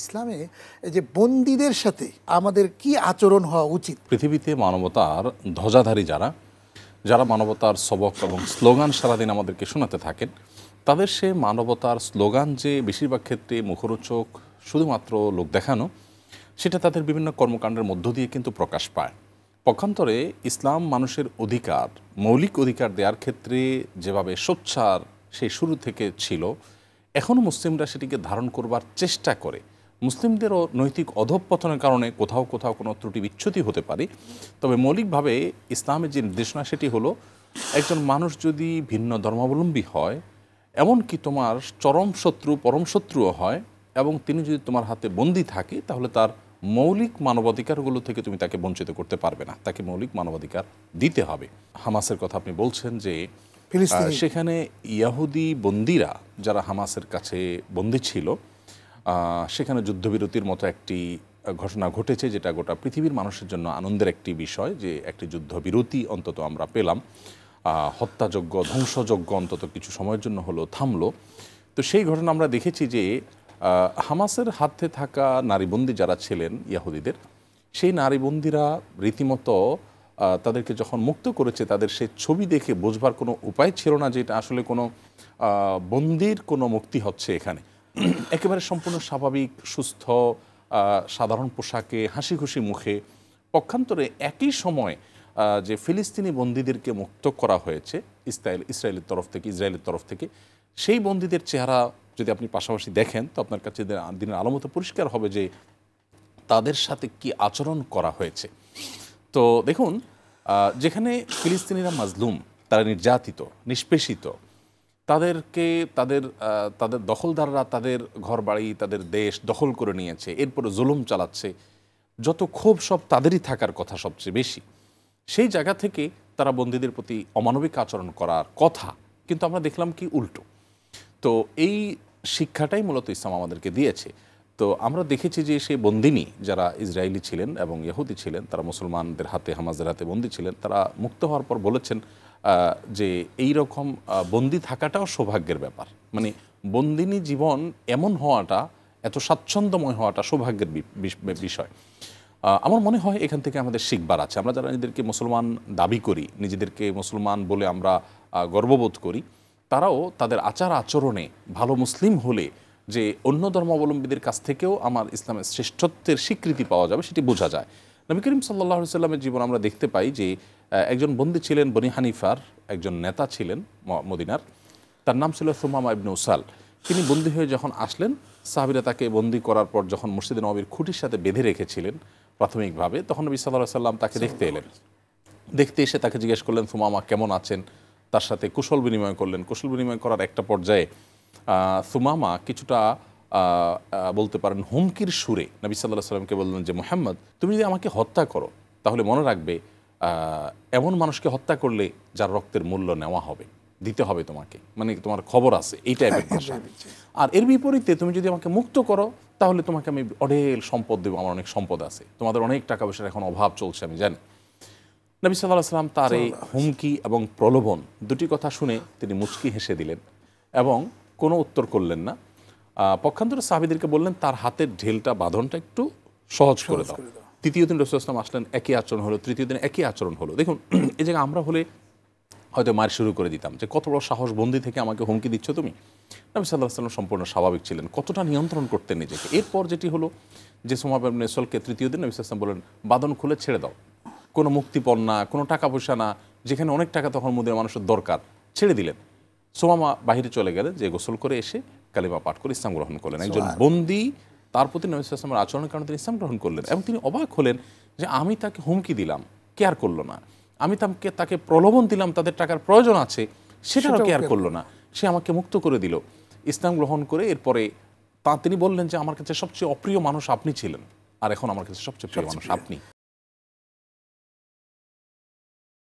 ইসলামে এই যে বন্দীদের সাথে আমাদের কি আচরণ হওয়া উচিত? পৃথিবীতে মানবতার ধ্বজাধারী যারা মানবতার সবক এবং স্লোগান সারাদিন আমাদেরকে শোনাতে থাকেন, তাদের সে মানবতার স্লোগান যে বেশিরভাগ ক্ষেত্রে মুখরোচক, শুধুমাত্র লোক দেখানো, সেটা তাদের বিভিন্ন কর্মকাণ্ডের মধ্য দিয়ে কিন্তু প্রকাশ পায়। পক্ষান্তরে ইসলাম মানুষের অধিকার, মৌলিক অধিকার দেওয়ার ক্ষেত্রে যেভাবে সোচ্চার সেই শুরু থেকে ছিল, এখনও মুসলিমরা সেটিকে ধারণ করবার চেষ্টা করে। মুসলিমদেরও নৈতিক অধঃপতনের কারণে কোথাও কোথাও কোনো ত্রুটি বিচ্যুতি হতে পারে, তবে মৌলিকভাবে ইসলামের যে নির্দেশনা সেটি হলো, একজন মানুষ যদি ভিন্ন ধর্মাবলম্বী হয়, এমনকি তোমার চরম শত্রু পরম শত্রুও হয়, এবং তিনি যদি তোমার হাতে বন্দী থাকে, তাহলে তার মৌলিক মানবাধিকারগুলো থেকে তুমি তাকে বঞ্চিত করতে পারবে না, তাকে মৌলিক মানবাধিকার দিতে হবে। হামাসের কথা আপনি বলছেন যে সেখানে ইয়াহুদি বন্দীরা যারা হামাসের কাছে বন্দী ছিল, সেখানে যুদ্ধবিরতির মতো একটি ঘটনা ঘটেছে, যেটা গোটা পৃথিবীর মানুষের জন্য আনন্দের একটি বিষয়, যে একটি যুদ্ধবিরতি অন্তত আমরা পেলাম। হত্যাযজ্ঞ, ধ্বংসযজ্ঞ অন্তত কিছু সময়ের জন্য হলো থামলো। তো সেই ঘটনা আমরা দেখেছি যে হামাসের হাতে থাকা নারীবন্দী যারা ছিলেন ইয়াহুদিদের, সেই নারীবন্দীরা রীতিমতো তাদেরকে যখন মুক্ত করেছে, তাদের সেই ছবি দেখে বোঝবার কোনো উপায় ছিল না যে এটা আসলে কোনো বন্দির কোনো মুক্তি হচ্ছে এখানে। একেবারে সম্পূর্ণ স্বাভাবিক, সুস্থ, সাধারণ পোশাকে, হাসি খুশি মুখে। পক্ষান্তরে একই সময় যে ফিলিস্তিনি বন্দীদেরকে মুক্ত করা হয়েছে ইসরায়েলের তরফ থেকে, সেই বন্দীদের চেহারা যদি আপনি পাশাপাশি দেখেন, তো আপনার কাছে দিনের আলো মতো পরিষ্কার হবে যে তাদের সাথে কি আচরণ করা হয়েছে। তো দেখুন, যেখানে ফিলিস্তিনিরা মাজলুম, তারা নির্যাতিত, নিষ্পেষিত, তাদেরকে তাদের দখলদাররা তাদের ঘরবাড়ি, তাদের দেশ দখল করে নিয়েছে, এরপরে জুলুম চালাচ্ছে, যত ক্ষোভ সব তাদেরই থাকার কথা সবচেয়ে বেশি। সেই জায়গা থেকে তারা বন্দীদের প্রতি অমানবিক আচরণ করার কথা, কিন্তু আমরা দেখলাম কি উল্টো। তো এই শিক্ষাটাই মূলত ইসলাম আমাদেরকে দিয়েছে। তো আমরা দেখেছি যে সেই বন্দিনী যারা ইসরায়েলি ছিলেন এবং ইহুদি ছিলেন, তারা মুসলমানদের হাতে, হামাসদের হাতে বন্দী ছিলেন, তারা মুক্ত হওয়ার পর বলেছেন যে এই রকম বন্দি থাকাটাও সৌভাগ্যের ব্যাপার। মানে বন্দিনী জীবন এমন হওয়াটা, এত স্বাচ্ছন্দ্যময় হওয়াটা সৌভাগ্যের বিষয়। আমার মনে হয় এখান থেকে আমাদের শিখবার আছে। আমরা যারা নিজেদেরকে মুসলমান দাবি করি, নিজেদেরকে মুসলমান বলে আমরা গর্ববোধ করি, তারাও তাদের আচার আচরণে ভালো মুসলিম হলে যে অন্য ধর্মাবলম্বীদের কাছ থেকেও আমার ইসলামের শ্রেষ্ঠত্বের স্বীকৃতি পাওয়া যাবে, সেটি বোঝা যায়। নবী করিম সাল্লাল্লাহু আলাইহি সাল্লামের জীবন আমরা দেখতে পাই যে একজন বন্দী ছিলেন, বনি হানিফার একজন নেতা ছিলেন মদিনার, তার নাম ছিল সুমামা ইবনে উসাল। তিনি বন্দী হয়ে যখন আসলেন, সাহাবীরা তাকে বন্দী করার পর যখন মসজিদে নববীর খুঁটির সাথে বেঁধে রেখেছিলেন প্রাথমিকভাবে, তখন নবী সাল্লাল্লাহু আলাইহি সাল্লাম তাকে দেখতে এলেন। দেখতে এসে তাকে জিজ্ঞেস করলেন, সুমামা কেমন আছেন? তার সাথে কুশল বিনিময় করলেন। কুশল বিনিময় করার একটা পর্যায়ে সুমামা কিছুটা বলতে পারেন হুমকির সুরে নবী সাল্লাল্লাহু আলাইহি সাল্লামকে বললেন যে, মুহাম্মদ, তুমি যদি আমাকে হত্যা করো, তাহলে মনে রাখবে এমন মানুষকে হত্যা করলে যার রক্তের মূল্য নেওয়া হবে, দিতে হবে তোমাকে, মানে তোমার খবর আছে, এই টাইপের ভাষা। আর এর বিপরীতে তুমি যদি আমাকে মুক্ত করো, তাহলে তোমাকে আমি অঢেল সম্পদ দেবো, আমার অনেক সম্পদ আছে, তোমাদের অনেক টাকা পয়সার এখন অভাব চলছে, আমি জানি। নবী সাল্লাল্লাহু আলাইহি সাল্লাম তার এই হুমকি এবং প্রলোভন দুটি কথা শুনে তিনি মুচকি হেসে দিলেন এবং কোনো উত্তর করলেন না। পক্ষান্তরে সাহাবীদেরকে বললেন তার হাতের ঢিলটা, বাঁধনটা একটু সহজ করে দাও। তৃতীয় দিন রাসূলুল্লাহ সাল্লাল্লাহু আলাইহি ওয়াসাল্লাম আসলেন, একই আচরণ হলো। তৃতীয় দিন একই আচরণ হলো। দেখুন, এই জায়গায় আমরা হলে হয়তো মার শুরু করে দিতাম যে, কত বড় সাহস, বন্দি থেকে আমাকে হুমকি দিচ্ছ তুমি। নবী সাল্লাল্লাহু আলাইহি ওয়াসাল্লাম সম্পূর্ণ স্বাভাবিক ছিলেন, কতটা নিয়ন্ত্রণ করতেন নিজেকে। এরপর যেটি হলো যে, সুমামা ইবনে উসালকে তৃতীয় দিন নবী সাল্লাল্লাহু আলাইহি ওয়াসাল্লাম বললেন, বাঁধন খুলে ছেড়ে দাও, কোনো মুক্তিপণ না, কোনো টাকা পয়সা না, যেখানে অনেক টাকা তখন মদিনার মানুষের দরকার, ছেড়ে দিলেন। সুমামা বাহিরে চলে গেলেন, যে গোসল করে এসে কালিমা পাঠ করে ইসলাম গ্রহণ করলেন। একজন বন্দী, তার প্রতি নবী সাল্লাল্লাহু আলাইহি ওয়াসাল্লামের আচরণের কারণে তিনি ইসলাম গ্রহণ করলেন। এবং তিনি অবাক হলেন যে আমি তাকে হুমকি দিলাম, কেয়ার করলো না, আমি তাকে প্রলোভন দিলাম, তাদের টাকার প্রয়োজন আছে, সেটাও কেয়ার করলো না, সে আমাকে মুক্ত করে দিল। ইসলাম গ্রহণ করে এরপরে তিনি বললেন যে, আমার কাছে সবচেয়ে অপ্রিয় মানুষ আপনি ছিলেন, আর এখন আমার কাছে সবচেয়ে প্রিয় মানুষ আপনি।